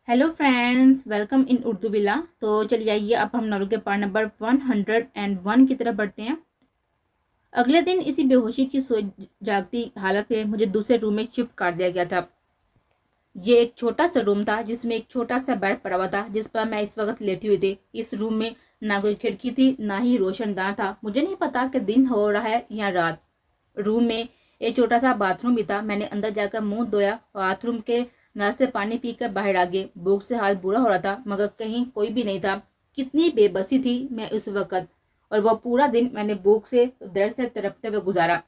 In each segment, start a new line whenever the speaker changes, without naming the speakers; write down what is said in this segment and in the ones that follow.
Hello friends, welcome in Urdu बिला। तो चलिए आइए अब हम नॉवल के पार्ट नंबर 101 की तरफ बढ़ते हैं। अगले दिन इसी बेहोशी की सोई जागती हालत में मुझे दूसरे रूम में शिफ्ट कर दिया गया था। ये एक छोटा सा रूम था जिसमें एक छोटा सा बेड पड़ा हुआ था जिस पर मैं इस वक्त लेटी हुई थी। इस रूम में ना कोई खिड़की थी ना ही रोशनदान था। मुझे नहीं पता कि दिन हो रहा है या रात। रूम में एक छोटा सा बाथरूम भी था। मैंने अंदर जाकर मुंह धोया, बाथरूम के नल से पानी पीकर बाहर आ गए। भूख से हाल बुरा हो रहा था मगर कहीं कोई भी नहीं था। कितनी बेबसी थी मैं उस वक्त, और वह पूरा दिन मैंने भूख से दर्द से तड़पते हुए गुजारा।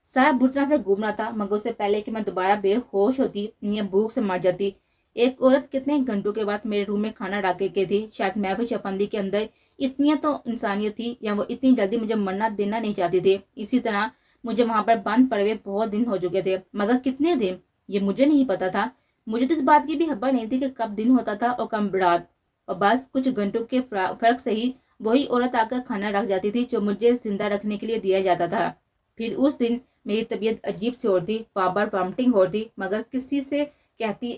साहब बुरी से घूम रहा था मगर उससे पहले कि मैं दोबारा बेहोश होती या भूख से मर जाती। एक औरत कितने घंटों के बाद मेरे रूम में खाना डाल के गई थी। शायद मैं भी शपंदी के अंदर इतनी तो इंसानियत थी या वो इतनी जल्दी मुझे मरना देना नहीं चाहती थी। इसी तरह मुझे वहां पर बंद पड़े हुए बहुत दिन हो चुके थे, मगर कितने दिन ये मुझे नहीं पता था। मुझे तो इस बात की भी खबर नहीं थी कि कब दिन होता था और कब रात। और बस कुछ घंटों के फर्क से ही वही औरत आकर खाना रख जाती थी जो मुझे जिंदा रखने के लिए दिया जाता था। फिर उस दिन मेरी तबीयत अजीब सी हो रही थी, बार बार वॉमिटिंग हो रही थी, मगर किससे कहती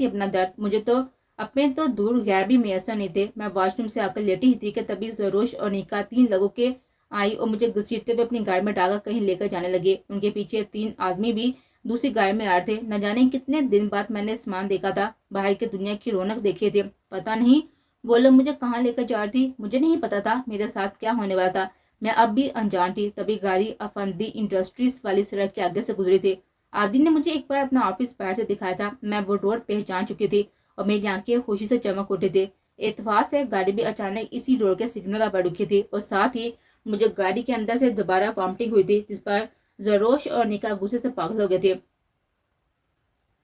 अपना दर्द। मुझे तो अपने तो दूर गैर भी मैसर नहीं थे। मैं वॉशरूम से आकर लेटी ही थी कि तभी जरोश और निका 3 लोगों के आई और मुझे घसीटते हुए अपनी गाड़ी में डालकर कहीं लेकर जाने लगे। उनके पीछे 3 आदमी भी दूसरी गाड़ी में आ रहे थे। न जाने कितने दिन बाद मैंने सामान देखा था, बाहर की दुनिया की रौनक देखी थी। पता नहीं वो लोग मुझे कहाँ लेकर जा रही थी। मुझे नहीं पता था मेरे साथ क्या होने वाला था। मैं अब भी अनजान थी। तभी गाड़ी अफंदी इंडस्ट्रीज वाली सड़क के आगे से गुजरी थी। आदि ने मुझे एक बार अपना ऑफिस बाहर से दिखाया था। मैं वो रोड पहचान चुकी थी और मेरी आंखें खुशी से चमक उठी थी। इत्तेफाक से गाड़ी भी अचानक इसी रोड के सिग्नल पर रुकी थी और साथ ही मुझे गाड़ी के अंदर से दोबारा वॉमिटिंग हुई थी, जिस पर जरोश और निका गुस्से से पागल हो गए थे।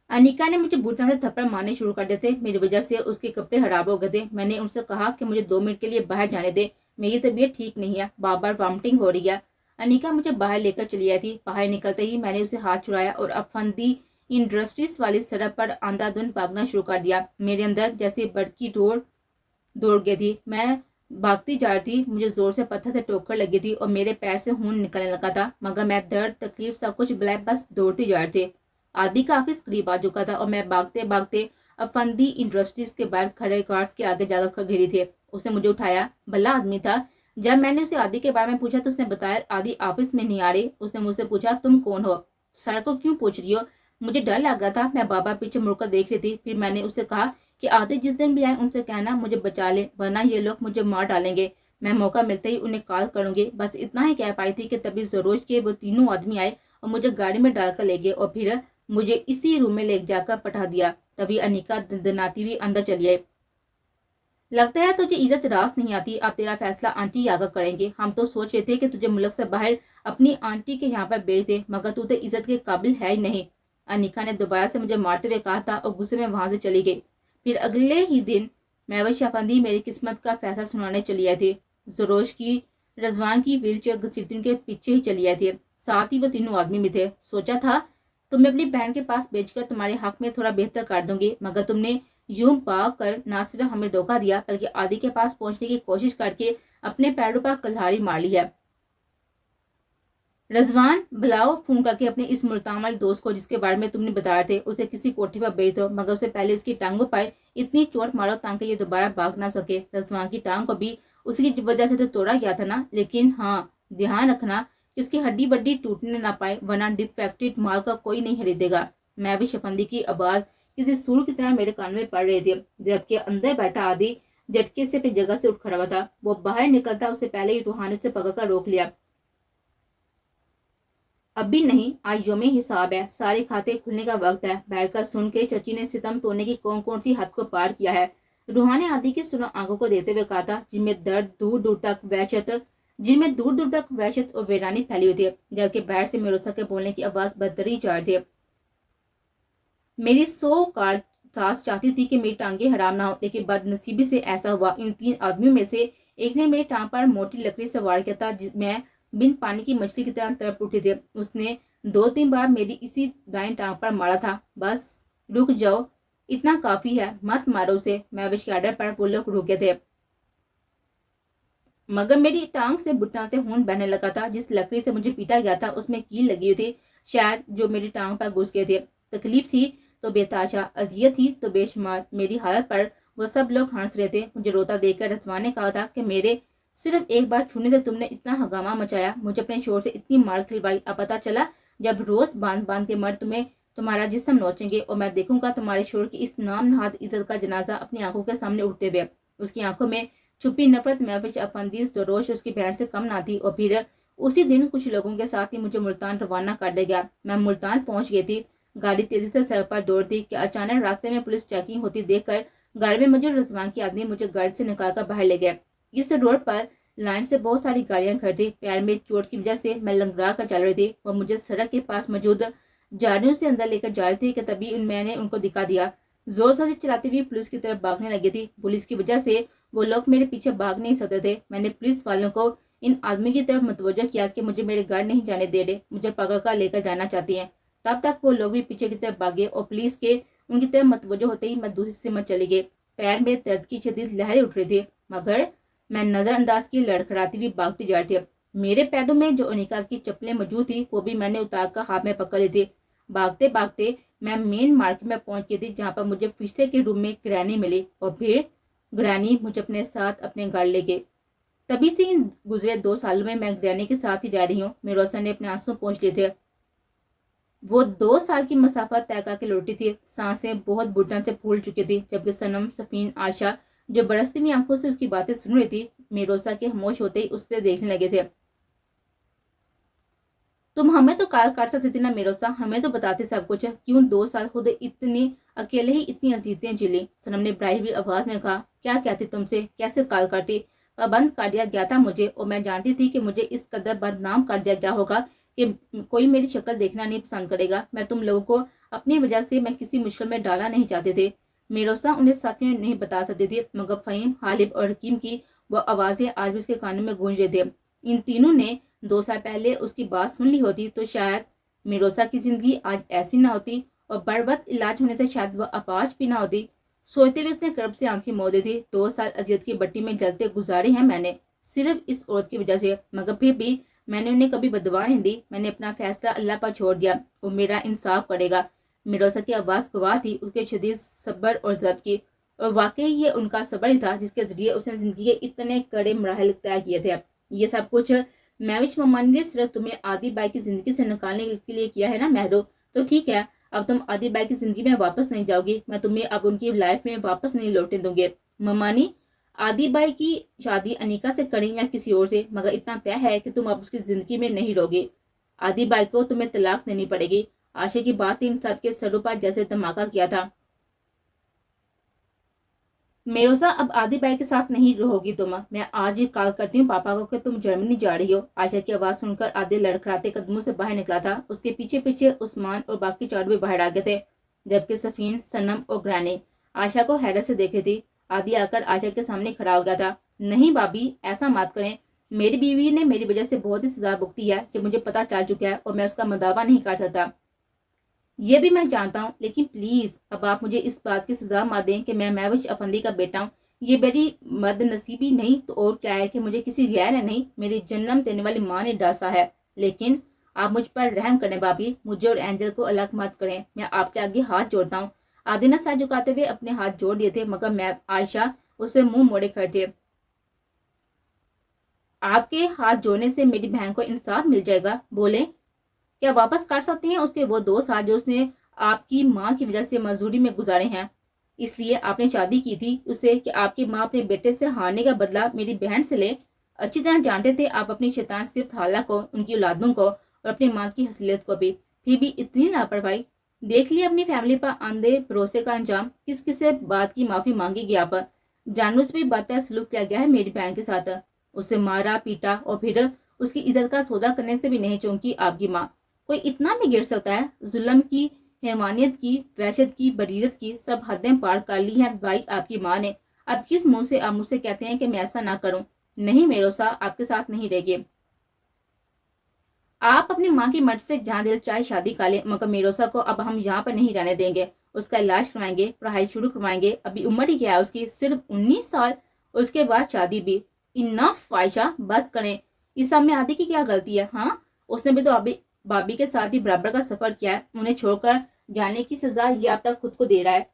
अनिका ने मुझे बुरी तरह से थप्पड़ मारने शुरू कर दिए थे। मेरी वजह से उसके कपड़े खराब हो गए थे। मैंने उनसे कहा कि मुझे 2 मिनट के लिए बाहर जाने दे, मेरी तबीयत ठीक नहीं है, बार बार वॉमिटिंग हो रही है। अनिका मुझे बाहर लेकर चली आई थी। बाहर निकलते ही मैंने उसे हाथ छुड़ाया और अफंदी इंडस्ट्रीज वाली सड़क पर अंधाधुंध भागना शुरू कर दिया। मेरे अंदर जैसे बड़की दौड़ गई थी। मैं भागती जा रही थी, मुझे जोर से पत्थर से ठोकर लगी थी और मेरे पैर से खून निकलने लगा था, मगर मैं दर्द तकलीफ सब कुछ बुलाए बस दौड़ती जा रही थी। आदि का ऑफिस करीब आ चुका था और मैं भागते भागते अफंदी इंडस्ट्रीज के बाहर खड़े गार्ड्स के आगे जाकर घिरी थी। उसने मुझे उठाया, भला आदमी था। जब मैंने उसे आदि के बारे में पूछा तो उसने बताया आदि ऑफिस में नहीं आ रही। उसने मुझसे पूछा तुम कौन हो, सर को क्यों पूछ रही हो। मुझे डर लग रहा था। मैं बाबा पीछे मुड़कर देख रही थी। फिर मैंने उसे कहा कि आदि जिस दिन भी आए उनसे कहना मुझे बचा ले, वरना ये लोग मुझे मार डालेंगे। मैं मौका मिलते ही उन्हें कॉल करूंगी। बस इतना ही कह पाई थी कि तभी सरोज के वो तीनों आदमी आए और मुझे गाड़ी में डालकर ले गए और फिर मुझे इसी रूम में ले जाकर पटा दिया। तभी अनिका दनाती हुई अंदर चली आई। लगता है तुझे इज्जत रास नहीं आती। अब तेरा फैसला आंटी आकर करेंगे। हम तो सोच रहे थे कि तुझे मुल्क से बाहर अपनी आंटी के यहाँ पर भेज दे, मगर तू तो इज्जत के काबिल है ही नहीं। अनिका ने दोबारा से मुझे मारते हुए कहा था और गुस्से में वहां से चली गई। फिर अगले ही दिन मैं व शफंदी मेरी किस्मत का फैसला सुनाने चली आई थी। जरोश की रजवान की व्हील चेयर घसीटने के पीछे ही चली आई थी। साथ ही वो तीनों आदमी भी थे। सोचा था तुम्हें अपनी बहन के पास भेजकर तुम्हारे हक में थोड़ा बेहतर कर दूंगी, मगर तुमने यूं पाक कर न सिर्फ हमें धोखा दिया बल्कि आदि के पास पहुंचने की कोशिश करके अपने पैरों पर कुल्हाड़ी मार ली है। रजवान, बुलाओ फोन करके अपने इस मुल्तान वाले दोस्त को जिसके बारे में तुमने बताया थे, उसे किसी कोठी पर भेज दो, मगर उससे पहले उसकी टांगों पर इतनी चोट मारो ताकि ये दोबारा भाग ना सके। रजवान की टांग को भी उसी की वजह से तो तोड़ा गया था ना, लेकिन हाँ ध्यान रखना कि उसकी हड्डी बड्डी टूटने ना पाए, वरना डिफेक्टेड माल का कोई नहीं खरीदेगा। मैं भी शफंदी की आवाज किसी सुर की तरह मेरे कान में पड़ रही थी, जबकि अंदर बैठा आदि झटके से अपनी जगह से उठ खड़ा हुआ था। वो बाहर निकलता उससे पहले ही रूहानी से पकड़कर रोक लिया। अभी नहीं, आज योमे हिसाब है, सारे खाते खुलने का वक्त है। बैठकर सुन के चची ने सितम तोड़ने की कौन कौन सी हद को पार किया है। रूहानी आदि की सुनो आंखों को देते हुए कहा था, जिनमें दूर दूर तक वहशत और वीरानी फैली हुई थी, जबकि बैठ से मिरोसा के बोलने की आवाज बदतरी जा रही थी। मेरी 100 कार सास चाहती थी कि मेरी टांगे हराम ना हो, लेकिन बदनसीबी से ऐसा हुआ। इन 3 आदमियों में से एक ने मेरी टांग पर मोटी लकड़ी सवार किया था। मैं बिन पानी की मछली की तरह तड़प उठी थी। उसने 2-3 बार मेरी इसी दाएं टांग पर मारा था। बस रुक जाओ, इतना काफी है, मत मारो उसे। मैं विश के आर्डर पर वो लोग रुके थे, मगर मेरी टांग से बुरी तरह से खून बहने लगा था। जिस लकड़ी से मुझे पीटा गया था उसमें कील लगी हुई थी, शायद जो मेरी टांग पर घुस गए थे। तकलीफ थी تو بےتحاشا، اذیت ہی تو بے شمار۔ میری حالت پر وہ سب لوگ ہنس رہے تھے۔ مجھے روتا دیکھ کر رضوان نے کہا تھا کہ میرے صرف ایک بار چھونے سے تم نے اتنا ہنگامہ مچایا، مجھے اپنے شوہر سے اتنی مار کھلوائی، اب پتہ چلا جب روز باندھ باندھ کے مرد تمہارا جسم نوچیں گے اور میں دیکھوں گا تمہارے شوہر کی اس نام نہاد عزت کا جنازہ اپنی آنکھوں کے سامنے اٹھتے ہوئے۔ اس کی آنکھوں میں چھپی نفرت، محوش افندی سروش اس کی بہن سے کم نہ تھی۔ اور پھر اسی دن کچھ لوگوں کے ساتھ ہی مجھے ملتان روانہ کر دیا گیا۔ میں ملتان پہنچ گئی تھی، گاڑی تیزی سے سڑک پر دوڑ دی کہ اچانک راستے میں پولیس چیکنگ ہوتی دیکھ کر گاڑی میں مجھے رضوان کے آدمی مجھے گاڑی سے نکال کر باہر لے گئے۔ اس روڈ پر لائن سے بہت ساری گاڑیاں کھڑی تھی۔ پیر میں چوٹ کی وجہ سے میں لنگڑا کر چل رہی تھی۔ وہ مجھے سڑک کے پاس موجود جاڑیوں سے اندر لے کر جا رہی تھی کہ تبھی میں نے ان کو دکھا دیا۔ زور سے چلاتی ہوئی پولیس کی طرف بھاگنے لگی تھی۔ پولیس کی وجہ سے وہ لوگ میرے پیچھے بھاگ نہیں سکتے تھے۔ میں نے پولیس والوں کو ان آدمی کی طرف متوجہ کیا کہ مجھے میرے گھر نہیں جانے دے رہے، مجھے پکڑ کر لے کر جانا چاہتی ہیں۔ تب تک وہ لوگ بھی پیچھے کی طرف بھاگے اور پولیس کے ان کی طرف متوجہ ہوتے ہی میں دوسری سمت چلی گئی۔ پیر میں درد کی شدید لہریں اٹھ رہی تھی مگر میں نظر انداز کی لڑکھڑاتی ہوئی بھاگتی جا رہی تھی۔ میرے پیروں میں جو انیکا کی چپلیں موجود تھی وہ بھی میں نے اتار کر ہاتھ میں پکڑ لی تھی۔ بھاگتے بھاگتے میں مین مارکیٹ میں پہنچ گئی تھی جہاں پر مجھے فرشتے کے روم میں گرانی ملی اور پھر گرانی مجھے اپنے ساتھ اپنے گھر لے گئے۔ تبھی سے گزرے 2 سالوں میں گرانی کے ساتھ ہی رہ رہی ہوں۔ میرے روشن نے اپنے آنسو پہنچ لیے تھے۔ وہ 2 سال کی مسافت طے کر کے لوٹی تھی۔ سانسیں بہت گھٹن سے پھول چکی تھی جبکہ صنم، سفین، عائشہ جو برستی ہوئی آنکھوں سے اس کی باتیں سن رہی تھی میروسا کے خاموش ہوتے ہی اس سے دیکھنے لگے تھے۔ تم ہمیں تو کال کر سکتی تھی نا میروسا، ہمیں تو بتاتے سب کچھ، کیوں 2 سال خود اتنی اکیلے ہی اتنی اذیتیں جھیلی؟ صنم نے بڑھائی ہوئی آواز میں کہا، کیا کہتی تم سے، کیسے کال کرتی؟ پابند کر دیا گیا تھا مجھے اور میں جانتی تھی کہ مجھے اس قدر بدنام کر دیا گیا ہوگا کہ کوئی میری شکل دیکھنا نہیں پسند کرے گا۔ میں تم لوگوں کو اپنی وجہ سے میں کسی مشکل میں ڈالا نہیں چاہتے تھے۔ میروسا انہیں سچ میں نہیں بتا سکتی تھی مگر فہیم، غالب اور حکیم کی وہ آوازیں آج بھی اس کے کانوں میں گونج رہی تھے۔ ان تینوں نے 2 سال پہلے اس کی بات سن لی ہوتی تو شاید میروسا کی زندگی آج ایسی نہ ہوتی اور بر وقت علاج ہونے سے شاید وہ اپاہج بھی نہ ہوتی۔ سوچتے ہوئے اس نے کرب سے آنکھیں موڑ دی تھی۔ 2 سال اذیت کی بٹی میں جلتے گزارے ہیں میں نے صرف اس عورت کی وجہ سے، مگر پھر بھی میں نے انہیں کبھی بددعا نہیں دی۔ میں نے اپنا فیصلہ اللہ پر چھوڑ دیا، وہ میرا انصاف کرے گا۔ میروسا کی آواز گواہ تھی اس کے شدید صبر اور ضبط کی، اور واقعی یہ ان کا صبر ہی تھا جس کے ذریعے اس نے زندگی کے اتنے کڑے مراحل طے کیے تھے۔ یہ سب کچھ محوش ممانی نے صرف تمہیں عادی بائی کی زندگی سے نکالنے کے لیے کیا ہے نا مہرو؟ تو ٹھیک ہے، اب تم عادی بائی کی زندگی میں واپس نہیں جاؤ گی، میں تمہیں اب ان کی لائف میں واپس نہیں لوٹنے دوں گی۔ ممانی، عادی بائی کی شادی انیکا سے کریں یا کسی اور سے، مگر اتنا طے ہے کہ تم اب اس کی زندگی میں نہیں رہوگی۔ عادی بائی کو تمہیں طلاق دینی پڑے گی۔ عائشہ کی بات ان سب کے سروں پر جیسے دھماکہ کیا تھا۔ میروسا، اب عادی بائی کے ساتھ نہیں رہو گی تم، میں آج ہی کال کرتی ہوں پاپا کو کہ تم جرمنی جا رہی ہو۔ عائشہ کی آواز سن کر عادل لڑکھڑاتے قدموں سے باہر نکلا تھا۔ اس کے پیچھے پیچھے عثمان اور باقی 4 بھی باہر آ گئے تھے جبکہ سفین، صنم اور گرانی عائشہ کو حیرت سے دیکھ رہی تھی۔ عادی آ کر عائشہ کے سامنے کھڑا ہو گیا تھا۔ نہیں بھابھی، ایسا مت کریں، میری بیوی نے میری وجہ سے بہت ہی سزا بھگتی ہے جو مجھے پتہ چل چکا ہے اور میں اس کا مداوع نہیں کر سکتا۔ یہ بھی میں جانتا ہوں، لیکن پلیز اب آپ مجھے اس بات کی سزا مت دیں کہ میں محوش افندی کا بیٹا ہوں۔ یہ میری بد نصیبی نہیں تو اور کیا ہے کہ مجھے کسی غیر نے نہیں، میری جنم دینے والی ماں نے ڈاسا ہے۔ لیکن آپ مجھ پر رحم کریں بھابھی، مجھے اور اینجل کو الگ مت کریں، میں آپ کے آگے ہاتھ جوڑتا ہوں۔ عادل نے سر جھکاتے ہوئے اپنے ہاتھ جوڑ دیے تھے مگر میں عائشہ اسے منہ موڑے کھڑے تھے۔ آپ کے ہاتھ جوڑنے سے میری بہن کو انصاف مل جائے گا، بولیں کیا واپس کر سکتے ہیں اس کے وہ 2 سال جو اس نے آپ کی ماں کی وجہ سے مزدوری میں گزارے ہیں؟ اس لیے آپ نے شادی کی تھی اسے کہ آپ کی ماں اپنے بیٹے سے ہارنے کا بدلہ میری بہن سے لے۔ اچھی طرح جانتے تھے آپ اپنی شیطان صرف حالہ کو، ان کی اولادوں کو اور اپنی ماں کی حیثیت کو بھی، پھر بھی اتنی لاپرواہی۔ دیکھ لیا اپنی فیملی پر آندھے بھروسے کا انجام، کس کس سے بات کی معافی مانگی گیا پر جانور سے بھی بدتر سلوک کیا گیا ہے میری بہن کے ساتھ، اسے مارا پیٹا اور پھر اس کی عزت کا سودا کرنے سے بھی نہیں چونکی آپ کی ماں۔ کوئی اتنا بھی گر سکتا ہے؟ ظلم کی، حیوانیت کی، وحشت کی، بریرت کی سب حدیں پار کر لی ہیں بھائی آپ کی ماں نے۔ اب کس منہ سے آپ مجھ سے کہتے ہیں کہ میں ایسا نہ کروں؟ نہیں میروسا، آپ کے ساتھ نہیں رہے گی۔ آپ اپنی ماں کی مرضی سے جہاں دل چاہے شادی کر لیں مگر میروسا کو اب ہم یہاں پر نہیں رہنے دیں گے۔ اس کا علاج کروائیں گے، پڑھائی شروع کروائیں گے، ابھی عمر ہی کیا ہے اس کی، صرف 19 سال، اور اس کے بعد شادی بھی۔ انف عائشہ، بس کریں، اس سب میں آدھی کی کیا غلطی ہے؟ ہاں، اس نے بھی تو بھابھی کے ساتھ ہی برابر کا سفر کیا ہے، انہیں چھوڑ کر जाने की सजा ये अब तक खुद को दे रहा है।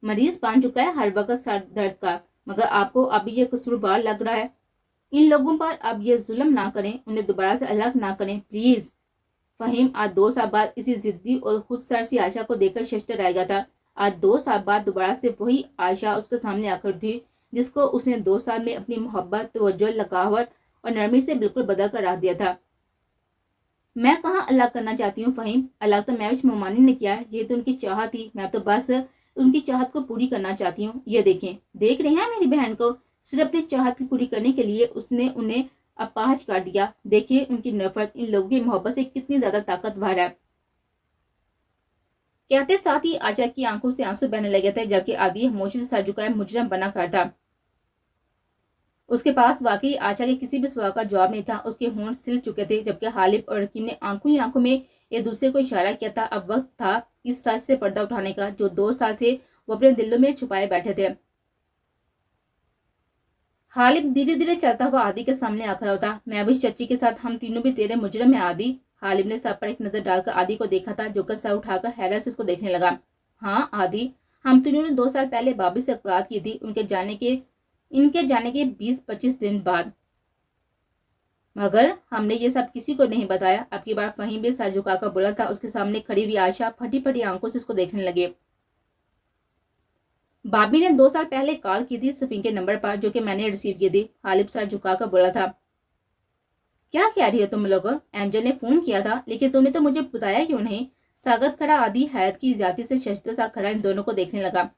मरीज बन चुका है हर वक्त सर दर्द का, मगर आपको अभी ये कसूरवार लग रहा है। इन लोगों पर अब ये जुल्म ना करें, उन्हें दोबारा से अलग ना करें प्लीज। फहीम आज 2 साल बाद इसी जिद्दी और खुद सर सी आयशा को देखकर शशतर रह गया था। आज 2 साल बाद दोबारा से वही आयशा उसके सामने आकर थी, जिसको उसने 2 साल में अपनी मोहब्बत, तवज्जो, लगावट और नरमी से बिल्कुल बदल कर रख दिया था। मैं कहाँ अलग करना चाहती हूँ फहीम, अलग तो महविश मोमानी ने किया है, ये तो उनकी चाहत थी, मैं तो बस उनकी चाहत को पूरी करना चाहती हूँ। ये देखें, देख रहे हैं मेरी बहन को, सिर्फ अपनी चाहत की पूरी करने के लिए उसने उन्हें अपाहज कर दिया। देखिए उनकी नफरत इन लोगों की मोहब्बत से कितनी ज्यादा ताकतवर है। कहते साथ ही आशा की आंखों से आंसू बहने लगे थे, जबकि आदि खामोशी से सर झुकाए मुजरम बना कर था। उसके पास वाकई आशा के किसी भी सवाल का जवाब नहीं था। उसके होंठ सिल चुके थे, जबकि हालिब और रकीम ने आंखों ही आंखों में एक दूसरे को इशारा किया था। अब वक्त था इस सच से पर्दा उठाने का जो 2 साल से वो अपने दिलों में छुपाए बैठे थे। हालिब धीरे धीरे चलता हुआ आदि के सामने आ खड़ा होता। मैं भी चच्ची के साथ हम तीनों भी तेरे मुजरम है आदि। हालिब ने सब पर एक नजर डालकर आदि को देखा था, जो सर उठाकर हैरत से उसको देखने लगा। हाँ आदि, हम तीनों ने 2 साल पहले भाभी से बात की थी, इनके जाने के 20-25 दिन बाद, मगर हमने ये सब किसी को नहीं बताया। अब की बार फहीम भी सर झुकाकर बोला था। उसके सामने खड़ी हुई आयशा फटी फटी आंखों से उसको देखने लगे। भाभी ने 2 साल पहले कॉल की थी सफीन के नंबर पर, जो कि मैंने रिसीव की थी। हालिब सर झुकाकर बोला था। क्या कह रही हो तुम लोग? एंजल ने फोन किया था, लेकिन तुमने तो मुझे बताया क्यों नहीं? सागत खड़ा आदि हैरत की ज्यादा से शशतर सा खड़ा इन दोनों को देखने लगा।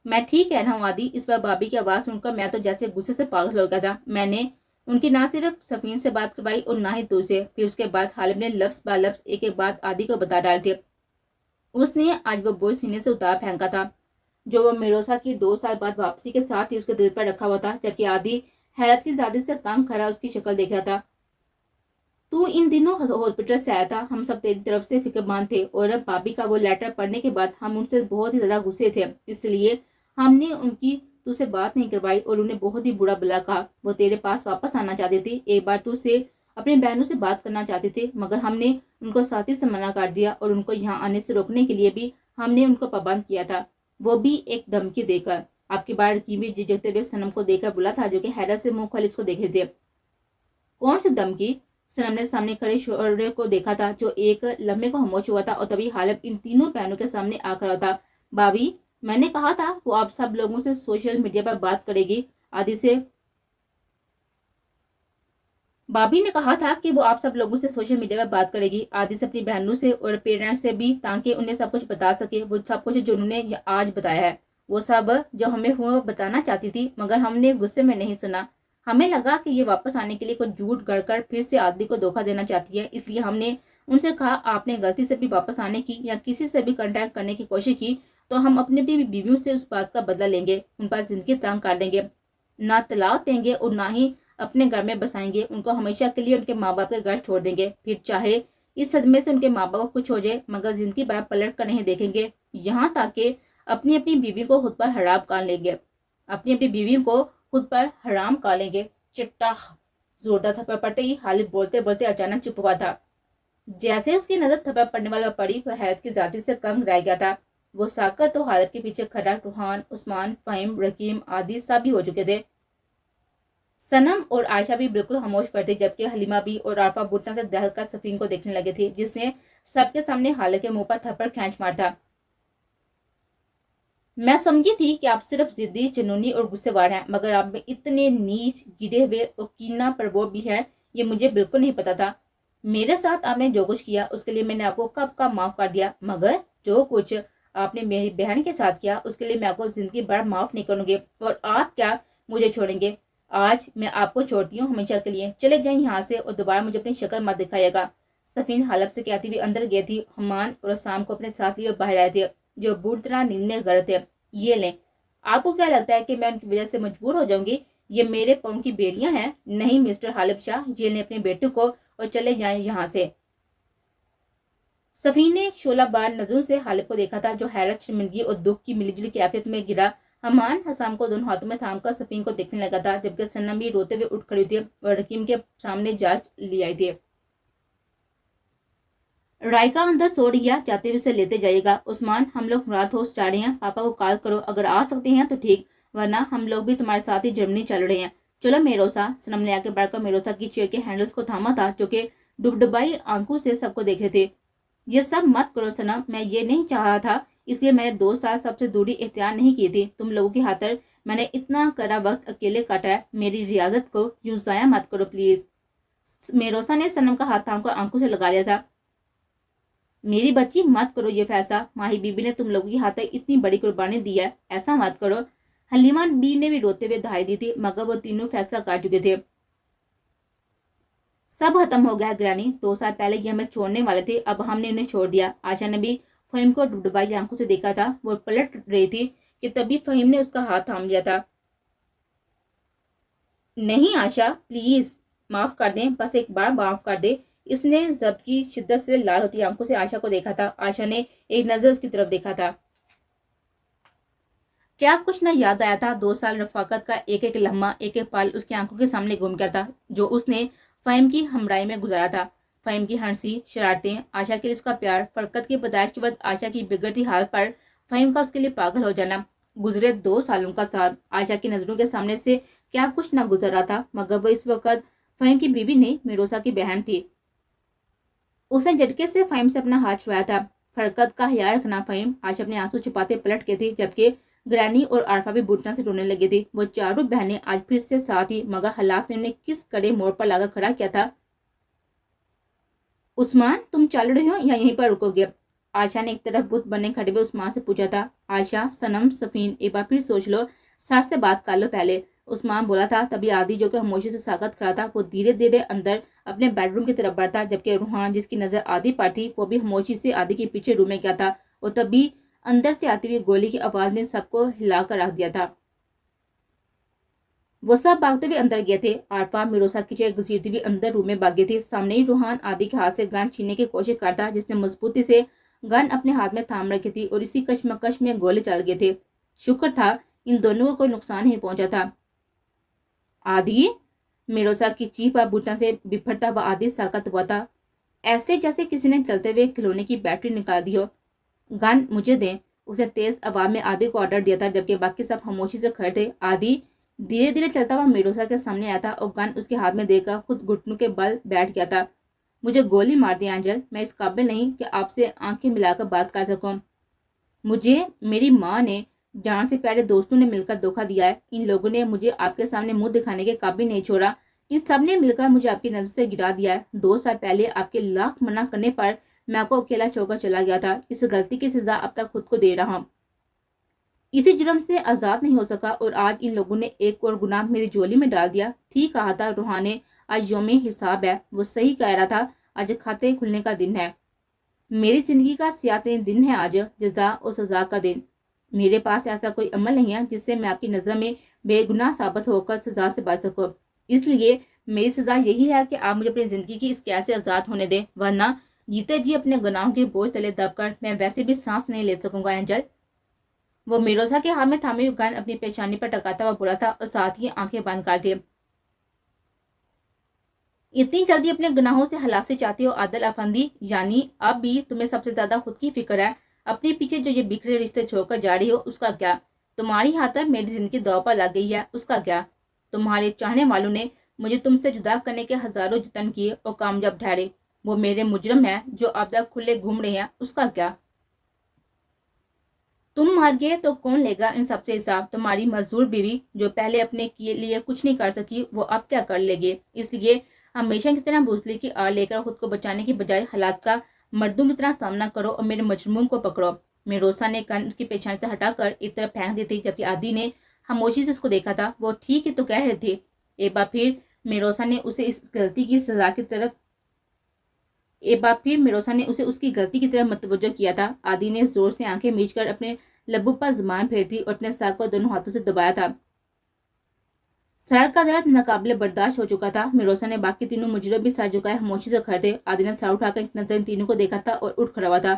मैं ठीक कह रहा हूँ आदि। इस बार भाभी की आवाज सुनकर मैं तो जैसे गुस्से से पागल हो गया था। मैंने उनकी ना सिर्फ सफीन से बात करवाई और ना ही तुझसे। फिर उसके बाद हालिब ने लफ्ज बा लफ्ज एक एक बात आदि को बता डाले थे। उसने आज वो बोझ सीने से उतार फेंका था, जो वो मिरोसा की 2 साल बाद वापसी के साथ ही उसके दिल पर रखा हुआ था। जबकि आदि हैरत की ज्यादा से कम खड़ा उसकी शक्ल देख रहा था। तू इन दिनों हॉस्पिटल से आया था, हम सब तेरी तरफ से फिक्रमंद थे, और भाभी का वो लेटर पढ़ने के बाद हम उनसे बहुत ही ज्यादा गुस्से थे। इसलिए हमने उनकी तुझसे बात नहीं करवाई और उन्हें बहुत ही बुरा भला कहा। वो तेरे पास वापस आना चाहते थे, एक बार तुझसे अपनी बहनों से बात करना चाहते थे, मगर हमने उनको साथी से मना कर दिया और उनको यहाँ आने से रोकने के लिए भी हमने उनको पाबंद किया था, वो भी एक धमकी देकर। आपकी बार कीमी झिझकते हुए सनम को देखकर बोला था, जो कि हैरत से मुंह खोले उसको देखे थे। कौन सी धमकी? सनम ने सामने खड़े शौर्य को देखा था, जो एक लम्हे को खामोश हुआ था, और तभी हालिब इन तीनों बहनों के सामने आ खड़ा था। भाभी, मैंने कहा था वो आप सब लोगों से सोशल मीडिया पर बात करेगी। आदि से भाभी ने कहा था कि वो आप सब लोगों से सोशल मीडिया पर बात करेगी, आदि से, अपनी बहनों से और पेरेंट्स से भी, ताकि उन्हें सब कुछ बता सके। वो सब कुछ जो उन्होंने आज बताया है, वो सब जो हमें वो बताना चाहती थी, मगर हमने गुस्से में नहीं सुना। हमें लगा कि ये वापस आने के लिए कुछ झूठ गढ़कर फिर से आदि को धोखा देना चाहती है, इसलिए हमने उनसे कहा आपने गलती से भी वापस आने की या किसी से भी कांटेक्ट करने की कोशिश की तो हम अपनी भी बीवियों से उस बात का बदला लेंगे, उन पर जिंदगी तंग कर देंगे, ना तलाक देंगे और ना ही अपने घर में बसाएंगे, उनको हमेशा के लिए उनके माँ बाप के घर छोड़ देंगे। फिर चाहे इस सदमे से उनके माँ बाप को कुछ हो जाए, मगर जिंदगी भर पलट कर नहीं देखेंगे, यहाँ तक कि अपनी अपनी बीवी को खुद पर हराम कर लेंगे, अपनी अपनी बीवी को खुद पर हराम कर लेंगे। चिट्टा जोरदार थप्पड़ पड़ते ही हालिब बोलते बोलते अचानक चुप हुआ था। जैसे उसकी नजर थप्पड़ पड़ने वाला पड़ी, वह हैरत की जाति से कंग रह गया था। वो साकत तो हालिब के पीछे खड़ा रूहान, उस्मान, फहीम, रकीम आदि सब भी हो चुके थे। सनम और आयशा भी बिल्कुल खामोश कर थे, जबकि हलीमा भी और आरफा बुटना से दहलकर सफीन को देखने लगे थे, जिसने सबके सामने हालिब के मुंह पर थप्पड़ खींच मारा था। मैं समझी थी कि आप सिर्फ जिद्दी, जुनूनी और गुस्सेवार हैं, मगर आप में इतने नीच, गिरे हुए और कीना प्रबोध भी है, ये मुझे बिल्कुल नहीं पता था। मेरे साथ आपने जो कुछ किया उसके लिए मैंने आपको कब कब माफ कर दिया, मगर जो कुछ आपने मेरी बहन के साथ किया उसके लिए मैं आपको जिंदगी भर माफ नहीं करूंगी, और आप क्या मुझे छोड़ेंगे? आज मैं आपको छोड़ती हूँ हमेशा के लिए, चले जाए यहाँ से और दोबारा मुझे अपनी शक्ल मत दिखाइएगा। सफीन हालब से कहती हुई अंदर गई थी। हमान और शाम को अपने साथ लिए बाहर आए थे, जो बुरी तरह नींद में गए थे। ये लें, आपको क्या लगता है कि मैं उनकी वजह से मजबूर हो जाऊंगी? ये मेरे पाँव की बेड़ियां हैं। नहीं मिस्टर हालिब शाह, ये लें अपने बेटे को और चले जाएं यहाँ से। सफीन ने शोला बार नजरों से हालिब को देखा था, जो हैरत, शर्मिंदगी और दुख की मिलीजुली कैफियत में गिरा। हमान हसाम को दोनों हाथों में थामकर सफीन को देखने लगा था, जबकि सन्नम भी रोते हुए उठ खड़ी थी और रकीम के सामने जांच ले आई थी। रायका अंदर सो रही है, जाते हुए उसे लेते जाइएगा। उस्मान, हम लोग मुराद हाउस जा रहे हैं, पापा को कॉल करो, अगर आ सकते हैं तो ठीक, वरना हम लोग भी तुम्हारे साथ ही जर्मनी चल रहे हैं। चलो मेरोसा। सनम ने आगे बढ़कर मेरोसा की चेयर के हैंडल्स को थामा था, जो कि डुबडुबाई आंखों से सबको देख रहे थे। ये सब मत करो सनम, मैं ये नहीं चाह रहा था, इसलिए मैंने 2 साल सबसे दूरी इख्तियार नहीं की थी। तुम लोगों की खातिर मैंने इतना कड़ा वक्त अकेले काटा है, मेरी रियाजत को यूं जाया मत करो प्लीज। मेरोसा ने सनम का हाथ थाम कर आंखों से लगा लिया था। मेरी बच्ची, मत करो ये फैसला, माही बीबी ने तुम लोगों की खातिर इतनी बड़ी कुर्बानी दी है, ऐसा मत करो। हलीमा बी ने भी रोते हुए दहाई दी थी, मगर वो तीनों फैसला कर चुके थे। सब खत्म हो गया ग्रैनी, 2 साल पहले ये हमें छोड़ने वाले थे, अब हमने उन्हें छोड़ दिया। आशा ने भी फहीम को डुबडुबाई आंखों से देखा था। वो पलट रही थी कि तभी फहीम ने उसका हाथ थाम लिया था। नहीं आशा, प्लीज माफ कर दें, बस एक बार माफ कर दे। इसने जब्त की शिद्दत से लाल होती आंखों से आशा को देखा था। आशा ने एक नजर उसकी तरफ देखा था। क्या कुछ न याद आया था? 2 साल रफाकत का एक एक लम्हा, एक एक पल उसकी आंखों के सामने घूम गया था, जो उसने फहीम की हमराई में गुजारा था। फहीम की हंसी, शरारतें, आशा के लिए उसका प्यार, फरकत की पैदाइश के बाद आशा की बिगड़ती हालत पर फहीम का उसके लिए पागल हो जाना, गुजरे 2 सालों का साथ। आशा की नजरों के सामने से क्या कुछ न गुजरा था, मगर वो इस वक्त फहीम की बीवी नहीं, मिरोसा की बहन थी। उसने झटके से फहीम से अपना हाथ छुड़ाया था। फरकत का ख्याल रखना फहीम। आशा अपने आंसू छुपाते पलट गई थी, जबकि ग्रैनी और आरफा भी बुटना से रोने लगी थी। वो चारों बहनें आज फिर से साथ ही, मगर हालात ने उन्हें किस कड़े मोड़ पर लाकर खड़ा किया था। उस्मान, तुम चल रहे हो या यहीं पर रुकोगे? आशा ने एक तरफ बुत बने खड़े हुए उस्मान से पूछा था। आशा, सनम, सफीन, एक बार फिर सोच लो, सर से बात कर लो पहले, उस्मान बोला था। तभी आदि, जो कि खामोशी से साकत खड़ा था, वो धीरे धीरे अंदर अपने बेडरूम की तरफ बढ़ता, जबकि रूहान, जिसकी नजर आदि पर थी, वो भी खामोशी से आदि के पीछे रूम में गया था। और तभी अंदर से आती हुई गोली की आवाज ने सबको हिलाकर रख दिया था। वो सब भागते हुए अंदर गए थे। आरफा मिरोसा की चेयर घसीटती हुई अंदर रूम में भाग गई थी। सामने ही रूहान आदि के हाथ से गन छीनने की कोशिश करता, जिसने मजबूती से गन अपने हाथ में थाम रखी थी, और इसी कशमकश में गोले चल गए थे। शुक्र था इन दोनों को कोई नुकसान नहीं पहुंचा था। आदि, मिरोसा की चीख पर बुटना से बिफरता हुआ आदि साकत हुआ था, ऐसे जैसे किसी ने चलते हुए खिलौने की बैटरी निकाल दी हो। गन मुझे दें, उसने तेज आवाज में आदि को ऑर्डर दिया था, जबकि बाकी सब खामोशी से खड़े थे। आदि धीरे धीरे चलता हुआ मिरोसा के सामने आया था और गन उसके हाथ में देकर खुद घुटनों के बल बैठ गया था। मुझे गोली मार दी एंजल, मैं इस काबिल नहीं कि आपसे आंखें मिलाकर बात कर सकूं। मुझे मेरी माँ ने, जान से प्यारे दोस्तों ने मिलकर धोखा दिया है। इन लोगों ने मुझे आपके सामने मुंह दिखाने के काबिल नहीं छोड़ा। इन सब ने मिलकर मुझे आपकी नजर से गिरा दिया है। 2 साल पहले आपके लाख मना करने पर मैं आपको अकेला छोड़कर चला गया था। इस गलती की सजा अब तक खुद को दे रहा हूँ। इसी जुर्म से आजाद नहीं हो सका, और आज इन लोगों ने एक और गुनाह मेरी झोली में डाल दिया। ठीक कहा था रूहान ने, आज यौम हिसाब है। वो सही कह रहा था, आज खाते खुलने का दिन है। मेरी जिंदगी का सियातीन दिन है आज, जजा और सजा का दिन। मेरे पास ऐसा कोई अमल नहीं है जिससे मैं आपकी नज़र में बेगुनाह साबित होकर सजा से बच सकूं। इसलिए मेरी सजा यही है कि आप मुझे अपनी जिंदगी की इस कैद से आज़ाद होने दें, वरना जीते जी अपने गुनाहों के बोझ तले दबकर मैं वैसे भी सांस नहीं ले सकूंगा एंजल। वो मिरोसा के हाथ में थामे हुए गन अपनी पेशानी पर टकाता हुआ बोला था, और साथ ही आंखें बंद कर दी। इतनी जल्दी अपने गुनाहों से हलाफी चाहती हो आदल अफंदी? यानी अब भी तुम्हें सबसे ज्यादा खुद की फिक्र है? अपने पीछे जो ये बिखरे रिश्ते छोड़कर जा रही हो, उसका क्या? तुम्हारी खातिर मेरी जिंदगी दांव पर लग गई है, उसका क्या? तुम्हारे चाहने वालों ने मुझे तुमसे जुदा करने के हजारों जतन किए और कामयाब ठहरे। वो मेरे मुजरम है जो अब तक खुले घूम रहे हैं, उसका क्या? तुम मर गए तो कौन लेगा इन सबसे हिसाब? तुम्हारी मजदूर बीवी, जो पहले अपने लिए कुछ नहीं कर सकी, वो अब क्या कर लेगी? इसलिए हमेशा की तरह बुजली की आड़ लेकर खुद को बचाने की बजाय हालात का मर्दों की तरह सामना करो और मेरे मजलूम को पकड़ो। मिरोसा ने गन उसकी पेशानी से हटाकर एक तरफ फेंक दी थी, जबकि आदि ने खामोशी से उसको देखा था। वो ठीक है तो कह रहे थे। एक बार फिर मिरोसा ने उसे इस गलती की सजा की तरफ एक बार फिर मिरोसा ने उसे उसकी गलती की तरफ मतवज्जो किया था। आदि ने जोर से आंखें मीचकर अपने लब्बों पर जुबान फेर दी और अपने सर को दोनों हाथों से दबाया था। सर का दर्द नाकाबिले बर्दाश्त हो चुका था। मिरोसा ने बाकी तीनों मुजरिम भी सर झुकाए खामोशी से खड़े थे। आदि ने सर उठाकर एक नजर इन तीनों को देखा था और उठ खड़ा हुआ था।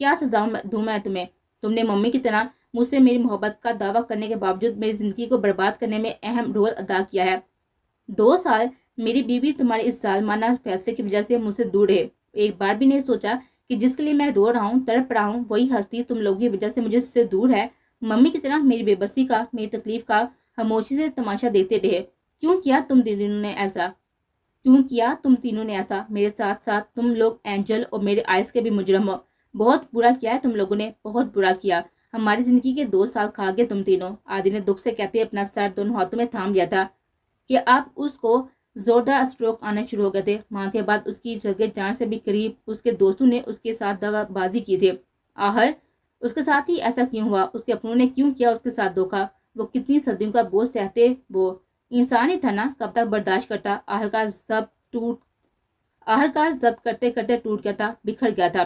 क्या सजा दूं मैं तुम्हें? तुमने मम्मी की तरह मुझसे मेरी मोहब्बत का दावा करने के बावजूद मेरी जिंदगी को बर्बाद करने में अहम रोल अदा किया है। 2 साल मेरी बीवी तुम्हारे इस जालिमाना फैसले की वजह से मुझसे दूर है। एक बार भी नहीं सोचा کہ جس کے لیے میں رو رہا ہوں، تڑپ رہا ہوں، وہی ہستی تم لوگوں کی وجہ سے مجھے اس سے دور ہے۔ ممی کی طرح میری بے بسی کا، میری تکلیف کا خاموشی سے تماشا دیکھتے رہے۔ کیوں کیا تم تینوں نے ایسا؟ کیوں کیا تم تینوں نے ایسا؟ میرے ساتھ ساتھ تم لوگ اینجل اور میرے آئس کے بھی مجرم ہو۔ بہت برا کیا ہے تم لوگوں نے، بہت برا کیا۔ ہماری زندگی کے 2 سال کھا گئے تم تینوں۔ عادی نے دکھ سے کہتے اپنا سر دونوں ہاتھوں میں تھام لیا تھا کہ اب اس کو زوردار اسٹروک آنے شروع ہو گئے تھے۔ ماں کے بعد اس کی جگہ جان سے بھی قریب اس کے دوستوں نے اس کے ساتھ دغا بازی کی تھی۔ آخر اس کے ساتھ ہی ایسا کیوں ہوا؟ اس کے اپنوں نے کیوں کیا اس کے ساتھ دھوکا؟ وہ کتنی صدیوں کا بوجھ سہتے، وہ انسان ہی تھا نا، کب تک برداشت کرتا؟ آخرکار ضبط کرتے کرتے ٹوٹ گیا تھا، بکھر گیا تھا۔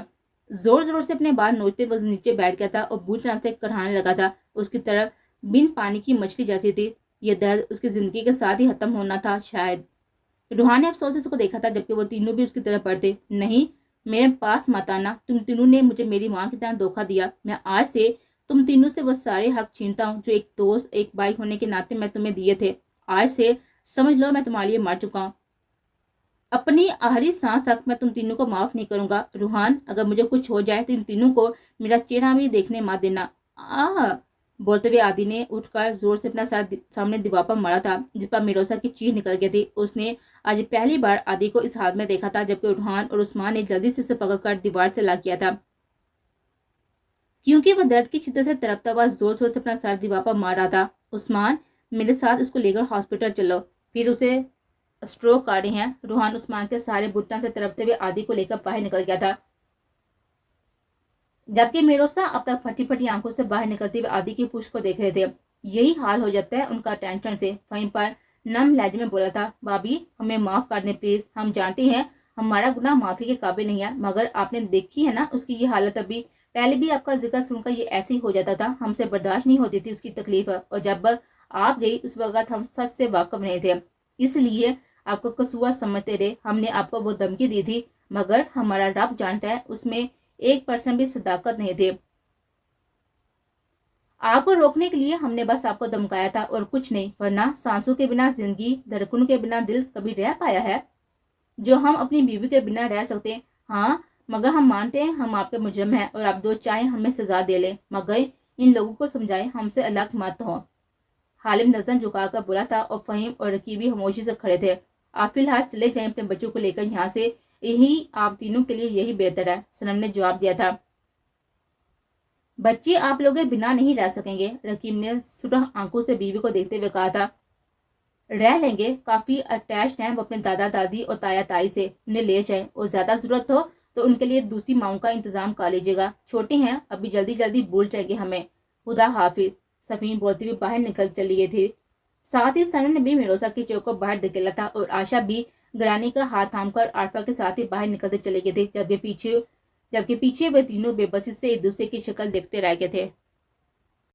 زور زور سے اپنے بال نوچتے وہ نیچے بیٹھ گیا تھا اور بری طرح سے کڑھانے لگا تھا۔ اس کی طرف بن پانی کی مچھلی جاتی تھی۔ یہ درد اس کی زندگی کے ساتھ ہی ختم ہونا تھا شاید۔ روحان نے افسوس سے اس کو دیکھا تھا جبکہ وہ تینوں بھی اس کی طرف بڑھتے۔ نہیں، میرے پاس مت آنا، تم تینوں نے مجھے میری ماں کی طرح دھوکہ دیا۔ میں آج سے تم تینوں سے وہ سارے حق چھینتا ہوں جو ایک دوست، ایک بھائی ہونے کے ناطے میں تمہیں دیے تھے۔ آج سے سمجھ لو میں تمہارے لیے مر چکا ہوں۔ اپنی آخری سانس تک میں تم تینوں کو معاف نہیں کروں گا۔ روحان، اگر مجھے کچھ ہو جائے تو ان تینوں کو میرا چہرہ بھی دیکھنے مت دینا۔ بولتے ہوئے عادی نے اٹھ کر زور سے اپنا سر سامنے دیوار پر مارا تھا جس پر میروسا کی چیخ نکل گئی تھی۔ اس نے آج پہلی بار عادی کو اس حال میں دیکھا تھا جبکہ روحان اور عثمان نے جلدی سے اسے پکڑ کر دیوار سے لا کیا تھا کیونکہ وہ درد کی شدت سے تڑپتا ہوا زور زور سے اپنا سر دیوار پر مار رہا تھا۔ عثمان، میرے ساتھ اس کو لے کر ہاسپٹل چلو، پھر اسے اسٹروک آ رہے ہیں۔ روحان عثمان کے سارے بٹن سے تڑپتے ہوئے عادی کو لے کر باہر نکل گیا تھا جبکہ میروسا اب تک پھٹی پھٹی آنکھوں سے باہر نکلتے ہوئے عادی کی پشت کو دیکھ رہے تھے۔ یہی حال ہو جاتا ہے ان کا ٹینشن سے، فہیم پر نم لہجے میں بولا تھا۔ بھابھی، ہمیں معاف کر دیں پلیز، ہم جانتے ہیں ہمارا گناہ معافی کے قابل نہیں ہے، مگر آپ نے دیکھی ہے نا اس کی یہ حالت۔ ابھی پہلے بھی آپ کا ذکر سن کر یہ ایسے ہی ہو جاتا تھا، ہم سے برداشت نہیں ہوتی تھی اس کی تکلیف، اور جب آپ گئی اس وقت ہم سچ سے واقف نہیں تھے، اس لیے آپ کو قصور سمجھتے رہے۔ ہم نے آپ کو وہ دھمکی دی تھی، مگر ہمارا رب جانتا ہے اس میں 1% بھی صداقت نہیں تھی۔ آپ کو روکنے کے لیے ہم نے بس آپ کو دھمکایا تھا اور کچھ نہیں، ورنہ سانسوں کے بنا زندگی، دھڑکنوں کے بنا دل کبھی رہ پایا ہے جو ہم اپنی بیوی کے بنا رہ سکتے ہیں؟ ہاں، مگر ہم مانتے ہیں ہم آپ کے مجرم ہیں اور آپ جو چاہیں ہمیں سزا دے لیں، مگر ان لوگوں کو سمجھائیں ہم سے الگ مت ہو۔ حالم نظر جھکا کر بولا تھا اور فہیم اور رقیبی خاموشی سے کھڑے تھے۔ آپ فی الحال چلے جائیں اپنے بچوں کو لے کر یہاں سے، یہی آپ تینوں کے لیے یہی بہتر ہے، سنم نے جواب دیا تھا۔ بچے آپ لوگ بنا نہیں رہ سکیں گے، رقیب نے سرخ آنکھوں سے بیوی کو دیکھتے ہوئے کہا تھا۔ رہ لیں گے، کافی اٹیچڈ ہیں وہ اپنے دادا دادی اور تایا تائی سے، انہیں لے جائیں، اور زیادہ ضرورت ہو تو ان کے لیے دوسری ماؤں کا انتظام کر لیجیے گا، چھوٹے ہیں ابھی جلدی جلدی بھول جائیں گے ہمیں، خدا حافظ۔ صفین بولتی ہوئی باہر نکل چلی گئی تھی۔ ساتھ ہی سنم نے بھی میروسا کی چوک کو باہر دھکیلا تھا اور آشا بھی گرانی کا ہاتھ تھام کر عارفہ کے ساتھ ہی باہر نکلتے چلے گئے تھے جبکہ پیچھے وہ تینوں بے بسی سے ایک دوسرے کی شکل دیکھتے رہ گئے تھے۔